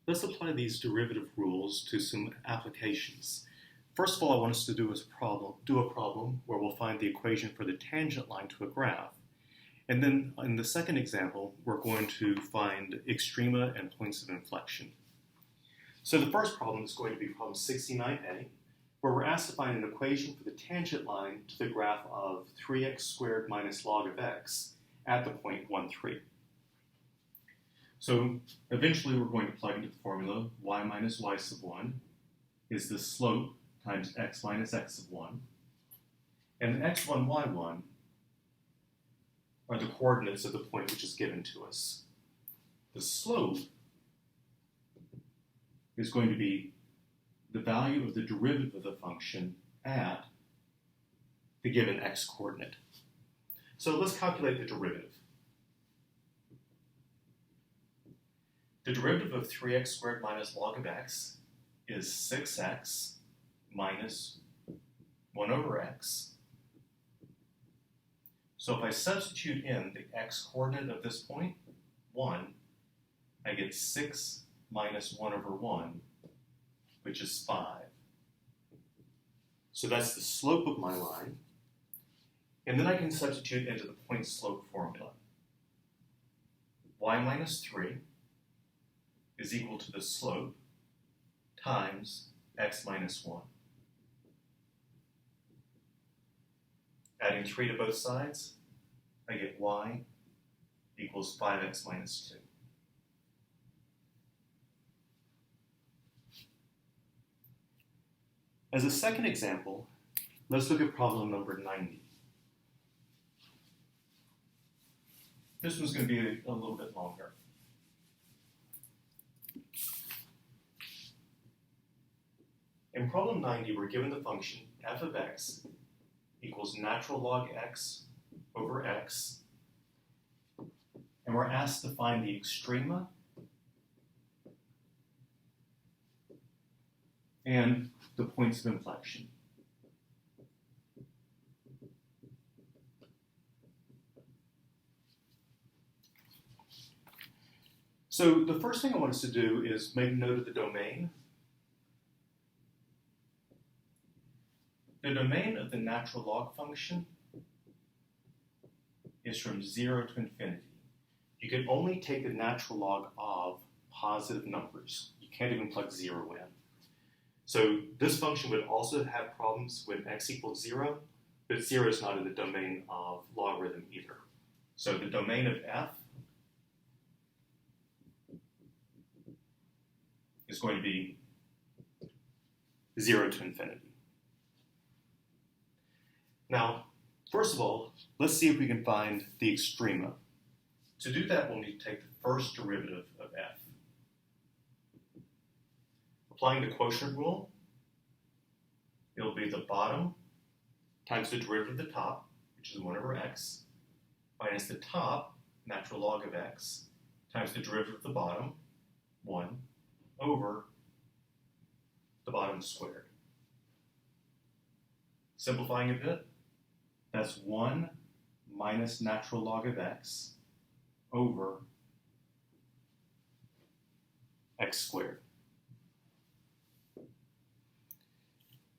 Let's apply these derivative rules to some applications. First of all, I want us to do a problem where we'll find the equation for the tangent line to a graph. And then in the second example, we're going to find extrema and points of inflection. So the first problem is going to be problem 69a, where we're asked to find an equation for the tangent line to the graph of 3x squared minus log of x at the point 1, 3. So eventually we're going to plug into the formula y minus y sub 1 is the slope times x minus x sub 1. And x1, y1 are the coordinates of the point which is given to us. The slope is going to be the value of the derivative of the function at the given x coordinate. So let's calculate the derivative. The derivative of 3x squared minus log of x is 6x minus 1 over x. So if I substitute in the x coordinate of this point, 1, I get 6 minus 1 over 1, which is 5. So that's the slope of my line. And then I can substitute into the point slope formula. Y minus 3 is equal to the slope times x minus 1. Adding 3 to both sides, I get y equals 5x minus 2. As a second example, let's look at problem number 90. This one's going to be a little bit longer. In problem 90, we're given the function f of x equals natural log x over x, and we're asked to find the extrema and the points of inflection. So the first thing I want us to do is make note of the domain. The domain of the natural log function is from 0 to infinity. You can only take the natural log of positive numbers. You can't even plug 0 in. So this function would also have problems when x equals 0, but 0 is not in the domain of logarithm either. So the domain of f is going to be 0 to infinity. Now, first of all, let's see if we can find the extrema. To do that, we'll need to take the first derivative of f. Applying the quotient rule, it'll be the bottom times the derivative of the top, which is 1 over x, minus the top, natural log of x, times the derivative of the bottom, 1, over the bottom squared. Simplifying a bit, that's 1 minus natural log of x over x squared.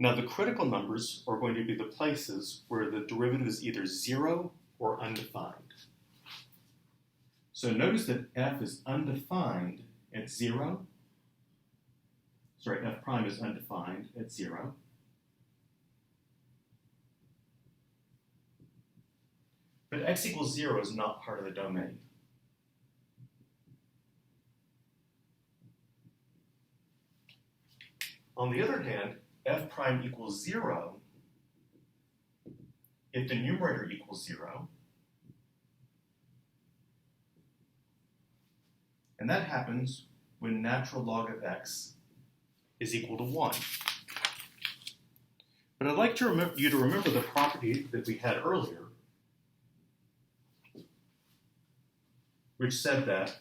Now the critical numbers are going to be the places where the derivative is either 0 or undefined. So notice that f is undefined at 0. Sorry, f prime is undefined at 0. But x equals 0 is not part of the domain. On the other hand, f prime equals 0 if the numerator equals 0. And that happens when natural log of x is equal to 1. But I'd like you to remember the property that we had earlier, which said that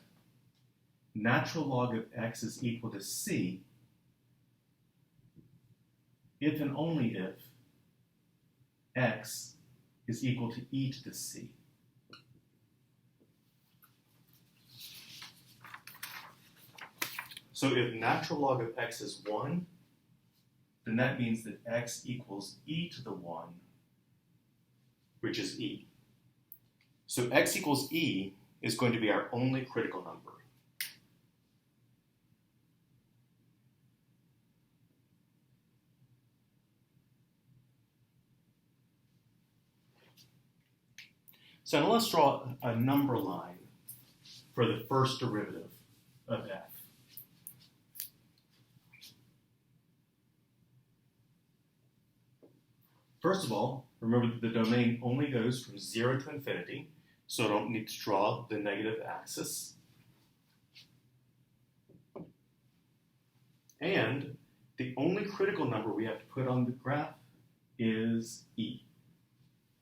natural log of x is equal to c if and only if x is equal to e to the c. So if natural log of x is 1, then that means that x equals e to the 1, which is e. So x equals e is going to be our only critical number. So now let's draw a number line for the first derivative of f. First of all, remember that the domain only goes from 0 to infinity, so I don't need to draw the negative axis. And the only critical number we have to put on the graph is e.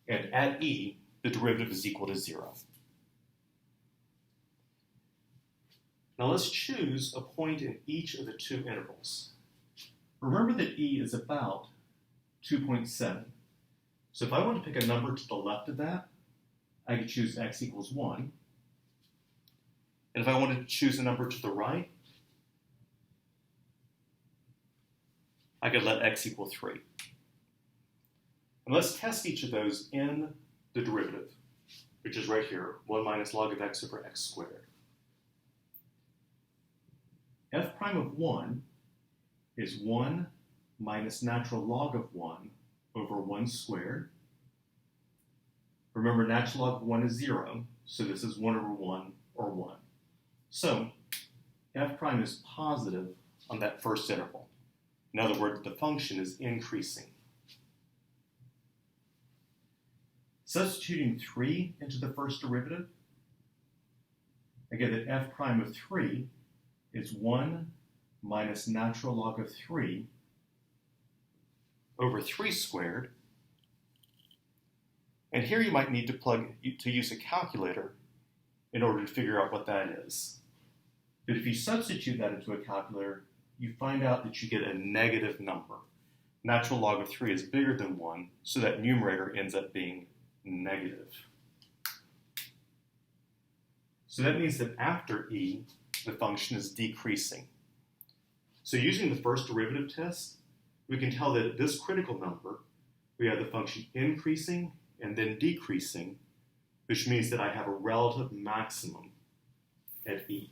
And at e, the derivative is equal to 0. Now let's choose a point in each of the two intervals. Remember that e is about 2.7. So if I want to pick a number to the left of that, I could choose x equals 1. And if I wanted to choose a number to the right, I could let x equal 3. And let's test each of those in the derivative, which is right here, 1 minus log of x over x squared. F prime of 1 is 1 minus natural log of 1 over 1 squared. Remember, natural log of 1 is 0, so this is 1 over 1, or 1. So f prime is positive on that first interval. In other words, the function is increasing. Substituting 3 into the first derivative, I get that f prime of 3 is 1 minus natural log of 3 over 3 squared. And here you might need to use a calculator in order to figure out what that is. But if you substitute that into a calculator, you find out that you get a negative number. Natural log of 3 is bigger than 1, so that numerator ends up being negative. So that means that after e, the function is decreasing. So using the first derivative test, we can tell that at this critical number, we have the function increasing and then decreasing, which means that I have a relative maximum at e.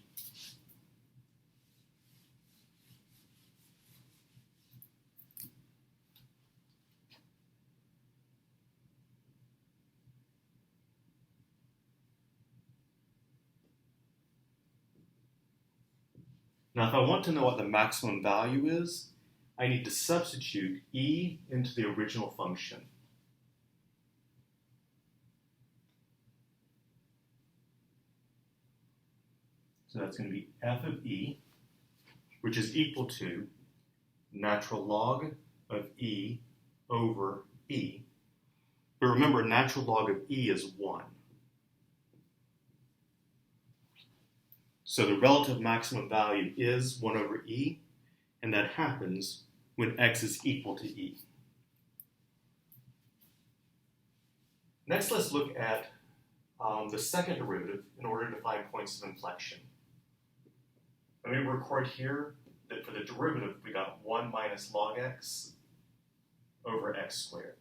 Now, if I want to know what the maximum value is, I need to substitute e into the original function. So that's going to be f of e, which is equal to natural log of e over e. But remember, natural log of e is 1. So the relative maximum value is 1 over e, and that happens when x is equal to e. Next, let's look at the second derivative in order to find points of inflection. Let me record here that for the derivative, we got 1 minus log x over x squared.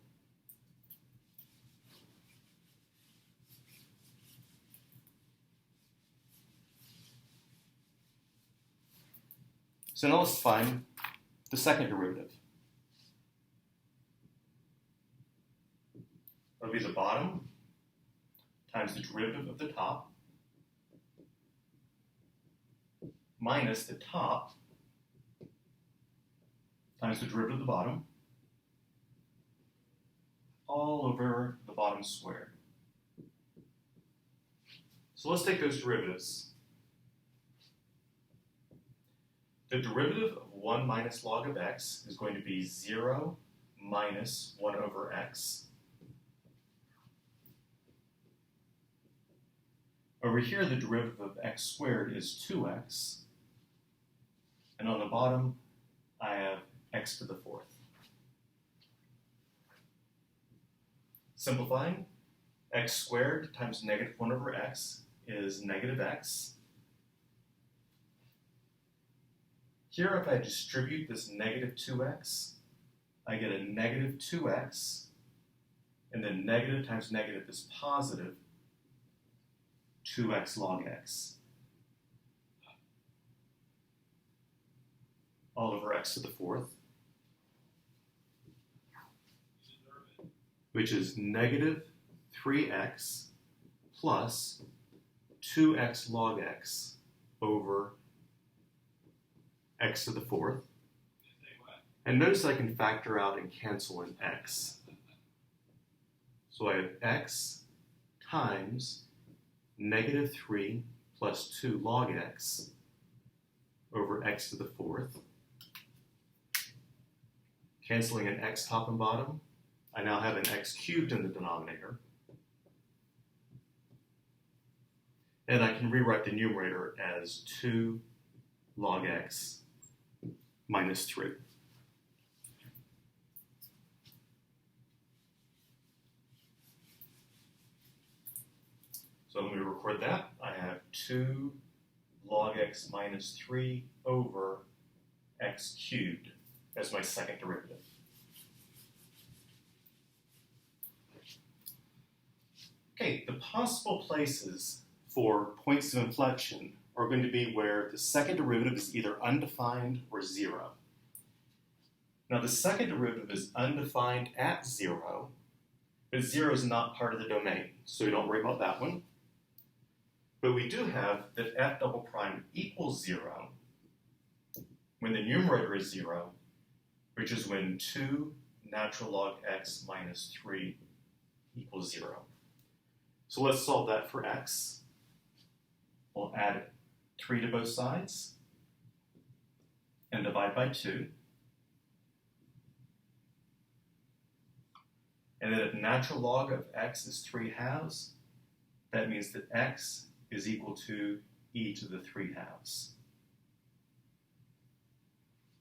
So now let's find the second derivative. It'll be the bottom times the derivative of the top minus the top times the derivative of the bottom all over the bottom squared. So let's take those derivatives. The derivative of 1 minus log of x is going to be 0 minus 1 over x. Over here, the derivative of x squared is 2x. And on the bottom, I have x to the fourth. Simplifying, x squared times negative 1 over x is negative x. Here, if I distribute this negative 2x, I get a negative 2x, and then negative times negative is positive 2x log x, all over x to the fourth, which is negative 3x plus 2x log x over x to the fourth. And notice I can factor out and cancel in x. So I have x times negative 3 plus 2 log x over x to the fourth. Canceling an x top and bottom, I now have an x cubed in the denominator. And I can rewrite the numerator as 2 log x minus 3. So let me record that. I have 2 log x minus 3 over x cubed as my second derivative. Okay, the possible places for points of inflection are going to be where the second derivative is either undefined or 0. Now the second derivative is undefined at 0, but 0 is not part of the domain, so we don't worry about that one. But we do have that f double prime equals 0 when the numerator is 0, which is when 2 natural log x minus 3 equals 0. So let's solve that for x. We'll add 3 to both sides and divide by 2. And then if natural log of x is 3/2, that means that x is equal to e to the 3/2.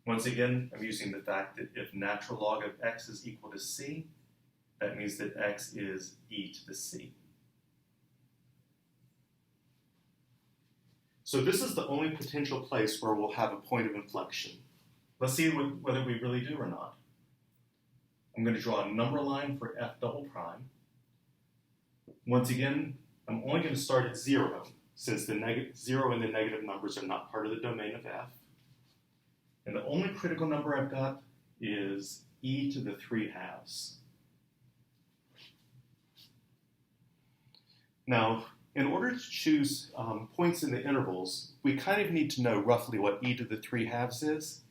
Once again, I'm using the fact that if natural log of x is equal to c, that means that x is e to the c. So this is the only potential place where we'll have a point of inflection. Let's see whether we really do or not. I'm going to draw a number line for f double prime. Once again, I'm only going to start at 0, since the 0 and the negative numbers are not part of the domain of f. And the only critical number I've got is e to the 3/2. Now, in order to choose points in the intervals, we kind of need to know roughly what e to the 3/2 is.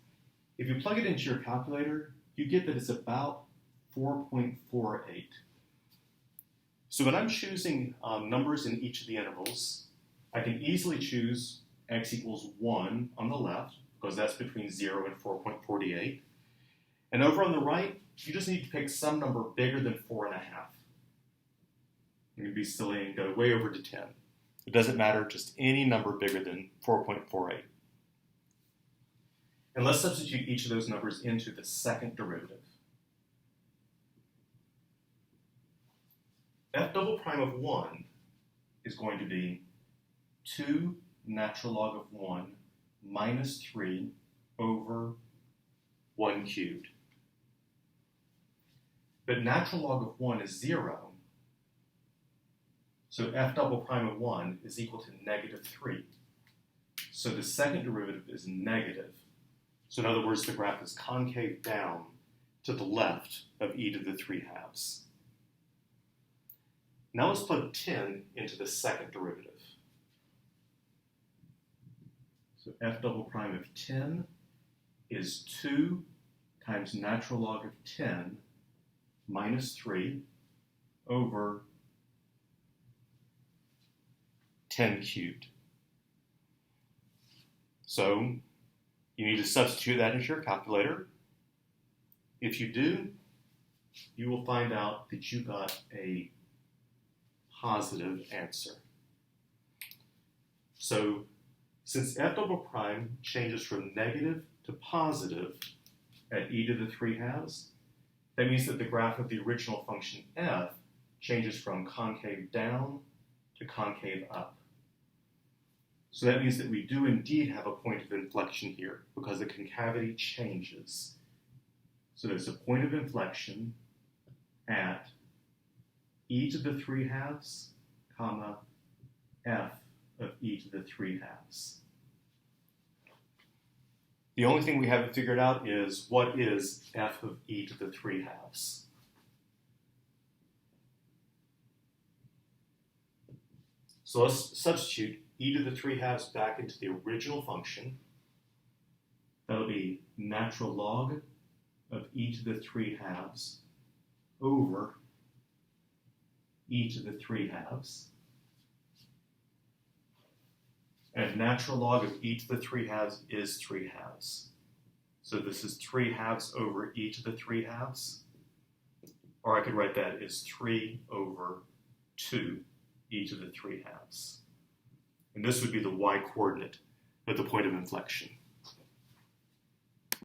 If you plug it into your calculator, you get that it's about 4.48. So when I'm choosing numbers in each of the intervals, I can easily choose x equals 1 on the left, because that's between 0 and 4.48. And over on the right, you just need to pick some number bigger than 4.5. You can be silly and go way over to 10. It doesn't matter, just any number bigger than 4.48. And let's substitute each of those numbers into the second derivative. F double prime of 1 is going to be 2 natural log of 1 minus 3 over 1 cubed. But natural log of 1 is 0, so f double prime of 1 is equal to negative 3. So the second derivative is negative. So in other words, the graph is concave down to the left of e to the 3/2. Now let's plug 10 into the second derivative. So f double prime of 10 is 2 times natural log of 10 minus 3 over 10 cubed. So you need to substitute that into your calculator. If you do, you will find out that you got a positive answer. So since f double prime changes from negative to positive at e to the 3/2, that means that the graph of the original function f changes from concave down to concave up. So that means that we do indeed have a point of inflection here because the concavity changes. So there's a point of inflection at e to the 3/2, comma, f of e to the 3/2. The only thing we haven't figured out is what is f of e to the 3/2. So let's substitute e to the 3/2 back into the original function. That'll be natural log of e to the 3/2 over e to the 3/2. And natural log of e to the 3/2 is 3/2. So this is 3/2 over e to the 3/2. Or I could write that as 3 over 2 e to the 3/2. And this would be the y coordinate at the point of inflection.